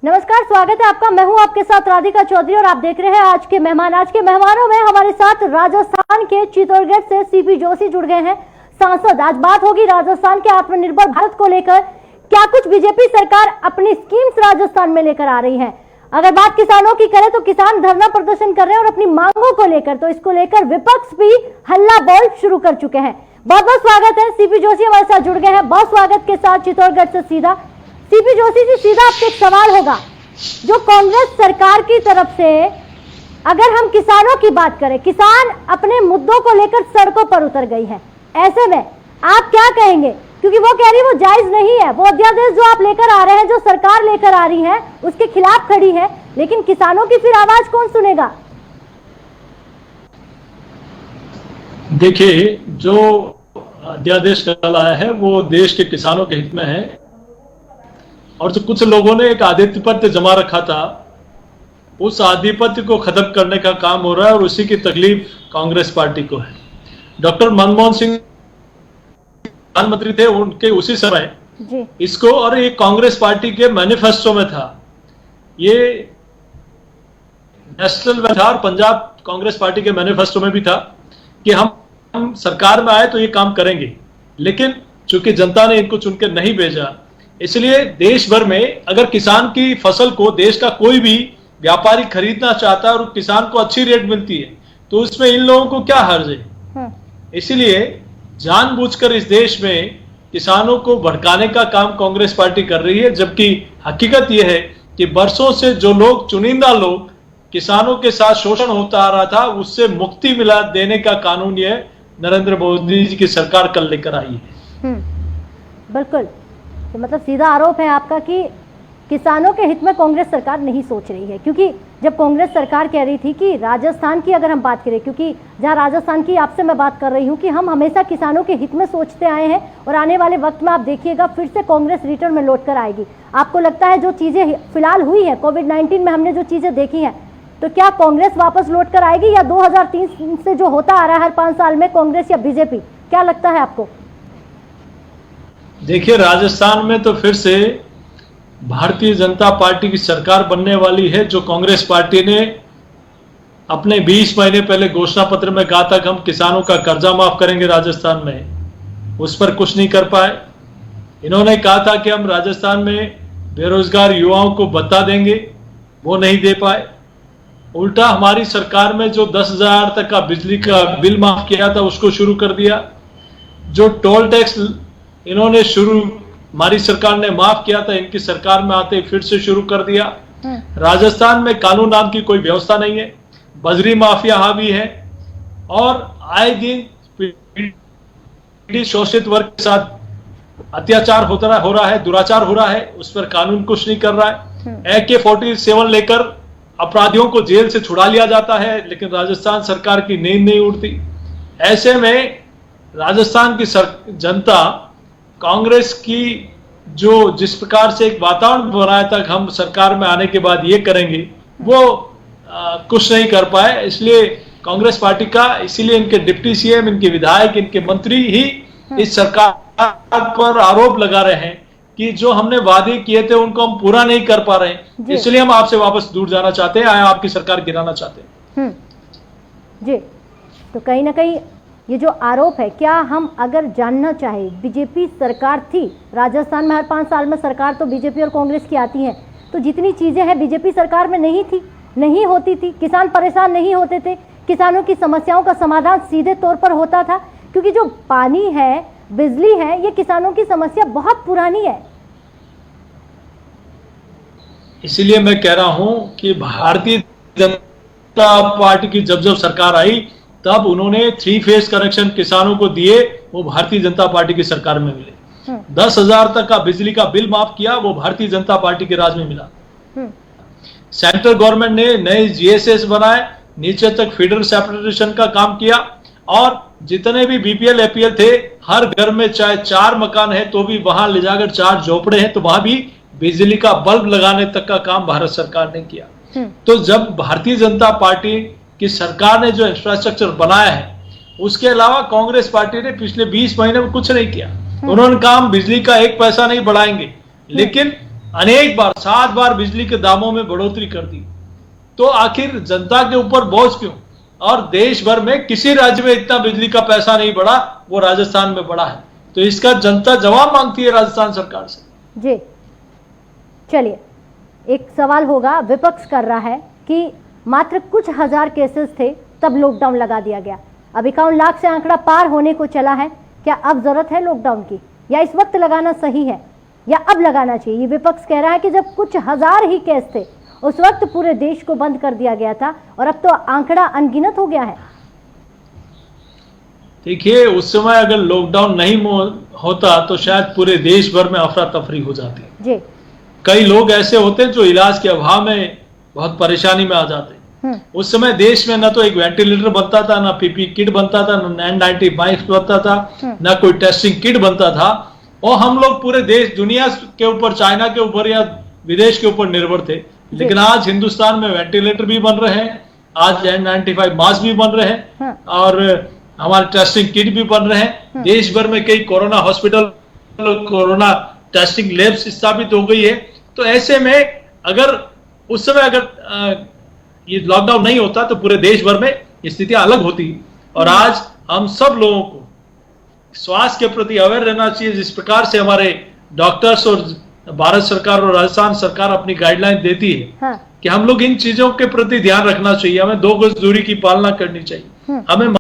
नमस्कार, स्वागत है आपका। मैं हूं आपके साथ राधिका चौधरी और आप देख रहे हैं आज के मेहमान। आज के मेहमानों में हमारे साथ राजस्थान के चित्तौड़गढ़ से सीपी जोशी जुड़ गए हैं, सांसद। आज बात होगी राजस्थान के आत्मनिर्भर भारत को लेकर। क्या कुछ बीजेपी सरकार अपनी स्कीम्स राजस्थान में लेकर आ रही है। अगर बात किसानों की करें तो किसान धरना प्रदर्शन कर रहे हैं और अपनी मांगों को लेकर, तो इसको लेकर विपक्ष भी हल्ला बोल शुरू कर चुके हैं। बहुत बहुत स्वागत है, सीपी जोशी हमारे साथ जुड़ गए हैं। बहुत स्वागत के साथ चित्तौड़गढ़ से सीधा सीपी जोशी जी, सीधा आपसे एक सवाल होगा। जो कांग्रेस सरकार की तरफ से, अगर हम किसानों की बात करें, किसान अपने मुद्दों को लेकर सड़कों पर उतर गई है, ऐसे में आप क्या कहेंगे? क्योंकि वो कह रही वो जायज नहीं है, वो अध्यादेश जो आप लेकर आ रहे हैं, जो सरकार लेकर आ रही है, उसके खिलाफ खड़ी है, लेकिन किसानों की फिर आवाज कौन सुनेगा? देखिए, जो अध्यादेश लाया है वो देश के किसानों के हित में है, और जो कुछ लोगों ने एक आधिपत्य जमा रखा था, उस आधिपत्य को खत्म करने का काम हो रहा है, और उसी की तकलीफ कांग्रेस पार्टी को है। डॉक्टर मनमोहन सिंह प्रधानमंत्री थे, उनके उसी समय जी। इसको, और ये कांग्रेस पार्टी के मैनिफेस्टो में था, ये नेशनल में था और पंजाब कांग्रेस पार्टी के मैनिफेस्टो में भी था कि हम सरकार में आए तो ये काम करेंगे। लेकिन चूंकि जनता ने इनको चुनकर नहीं भेजा, इसलिए देश भर में अगर किसान की फसल को देश का कोई भी व्यापारी खरीदना चाहता है और किसान को अच्छी रेट मिलती है, तो उसमें इन लोगों को क्या हर्ज है। इसलिए जानबूझकर इस देश में किसानों को भड़काने का काम कांग्रेस पार्टी कर रही है, जबकि हकीकत यह है कि बरसों से जो लोग, चुनिंदा लोग, किसानों के साथ शोषण होता आ रहा था, उससे मुक्ति मिला देने का कानून यह नरेंद्र मोदी जी की सरकार कल लेकर आई है। बिल्कुल, तो मतलब सीधा आरोप है आपका कि किसानों के हित में कांग्रेस सरकार नहीं सोच रही है। क्योंकि जब कांग्रेस सरकार कह रही थी कि राजस्थान की अगर हम बात करें, क्योंकि जहां राजस्थान की आपसे मैं बात कर रही हूं कि हम हमेशा किसानों के हित में सोचते आए हैं, और आने वाले वक्त में आप देखिएगा फिर से कांग्रेस रिटर्न में लौट कर आएगी। आपको लगता है जो चीजें फिलहाल हुई है, कोविड-19 में हमने जो चीजें देखी है, तो क्या कांग्रेस वापस लौट कर आएगी, या 2003 से जो होता आ रहा है हर 5 साल में कांग्रेस या बीजेपी, क्या लगता है आपको? देखिए, राजस्थान में तो फिर से भारतीय जनता पार्टी की सरकार बनने वाली है। जो कांग्रेस पार्टी ने अपने 20 महीने पहले घोषणा पत्र में कहा था कि हम किसानों का कर्जा माफ करेंगे राजस्थान में, उस पर कुछ नहीं कर पाए। इन्होंने कहा था कि हम राजस्थान में बेरोजगार युवाओं को भत्ता देंगे, वो नहीं दे पाए। उल्टा हमारी सरकार में जो 10,000 तक का बिजली का बिल माफ किया था, उसको शुरू कर दिया। जो टोल टैक्स इन्होंने हमारी सरकार ने माफ किया था, इनकी सरकार में आते फिर से शुरू कर दिया। राजस्थान में कानून नाम की कोई व्यवस्था नहीं है, बजरी माफिया हावी है, और आए दिन पीड़ित शोषित वर्ग के साथ अत्याचार हो रहा है, दुराचार हो रहा है, उस पर कानून कुछ नहीं कर रहा है। AK-47 लेकर अपराधियों को जेल से छुड़ा लिया जाता है, लेकिन राजस्थान सरकार की नींद नहीं उड़ती। ऐसे में राजस्थान की जनता कांग्रेस की जो जिस प्रकार से एक वातावरण बनाया था हम सरकार में आने के बाद ये करेंगे, वो कुछ नहीं कर पाए। इसलिए कांग्रेस पार्टी का, इसीलिए इनके डिप्टी CM, इनके विधायक, इनके मंत्री ही इस सरकार पर आरोप लगा रहे हैं कि जो हमने वादे किए थे उनको हम पूरा नहीं कर पा रहे हैं, इसलिए हम आपसे वापस दूर जाना चाहते हैं, आपकी सरकार गिराना चाहते हैं। जी, तो कहीं ना कहीं ये जो आरोप है, क्या हम अगर जानना चाहे, बीजेपी सरकार थी राजस्थान में, हर 5 साल में सरकार तो बीजेपी और कांग्रेस की आती है, तो जितनी चीजें हैं बीजेपी सरकार में नहीं थी, नहीं होती थी, किसान परेशान नहीं होते थे, किसानों की समस्याओं का समाधान सीधे तौर पर होता था। क्योंकि जो पानी है, बिजली है, ये किसानों की समस्या बहुत पुरानी है। इसीलिए मैं कह रहा हूं कि भारतीय जनता पार्टी की जब सरकार आई, तब उन्होंने 3 फेज कनेक्शन किसानों को दिए, वो भारतीय जनता पार्टी की सरकार में मिले। 10,000 तक का बिजली का बिल माफ किया, वो भारतीय जनता पार्टी के राज में मिला। सेंट्रल गवर्नमेंट ने नए GSS बनाए, नीचे तक फीडर सेपरेशन का काम किया, और जितने भी BPL APL थे, हर घर में चाहे 4 मकान है तो भी वहां ले जाकर 4 झोपड़े हैं तो वहां भी बिजली का बल्ब लगाने तक का काम भारत सरकार ने किया। तो जब भारतीय जनता पार्टी कि सरकार ने जो इंफ्रास्ट्रक्चर बनाया है, उसके अलावा कांग्रेस पार्टी ने पिछले 20 महीने में कुछ नहीं किया। उन्होंने कहा बिजली का 1 पैसा नहीं बढ़ाएंगे, लेकिन अनेक बार 7 बार बिजली के दामों में बढ़ोतरी कर दी। तो आखिर जनता के ऊपर बोझ क्यों? और देश भर में किसी राज्य में इतना बिजली का पैसा नहीं बढ़ा, वो राजस्थान में बढ़ा है। तो इसका जनता जवाब मांगती है राजस्थान सरकार से। जी चलिए, एक सवाल होगा, विपक्ष कर रहा है कि मात्र कुछ हजार केसेस थे तब लॉकडाउन लगा दिया गया, अब 51 लाख से आंकड़ा पार होने को चला है, क्या अब जरूरत है लॉकडाउन की, या इस वक्त लगाना सही है, या अब लगाना चाहिए? ये विपक्ष कह रहा है कि जब कुछ हजार ही केस थे उस वक्त पूरे देश को बंद कर दिया गया था और अब तो आंकड़ा अनगिनत हो गया है। देखिए, उस समय अगर लॉकडाउन नहीं होता तो शायद पूरे देश भर में अफरा तफरी हो जाती जी। कई लोग ऐसे होते जो इलाज के अभाव में बहुत परेशानी में आ जाते। उस समय देश में न तो एक वेंटिलेटर बनता था, ना पीपी किट बनता था, ना N95 मास्क बनता था, ना कोई टेस्टिंग किट बनता था, और हम लोग पूरे देश दुनिया के ऊपर, चाइना के ऊपर या विदेश के ऊपर निर्भर थे। लेकिन आज हिंदुस्तान में वेंटिलेटर भी बन रहे हैं, आज N95 मास्क भी बन रहे हैं, और हमारे टेस्टिंग किट भी बन रहे हैं। देश भर में कई corona hospital, corona testing labs स्थापित हो गई है। तो ऐसे में अगर उस समय अगर ये लॉकडाउन नहीं होता तो पूरे देश भर में स्थितियां अलग होती। और आज हम सब लोगों को स्वास्थ्य के प्रति अवेयर रहना चाहिए। जिस प्रकार से हमारे डॉक्टर्स और भारत सरकार और राजस्थान सरकार अपनी गाइडलाइन देती है कि हम लोग इन चीजों के प्रति ध्यान रखना चाहिए, हमें 2 गज दूरी की पालना करनी चाहिए, हमें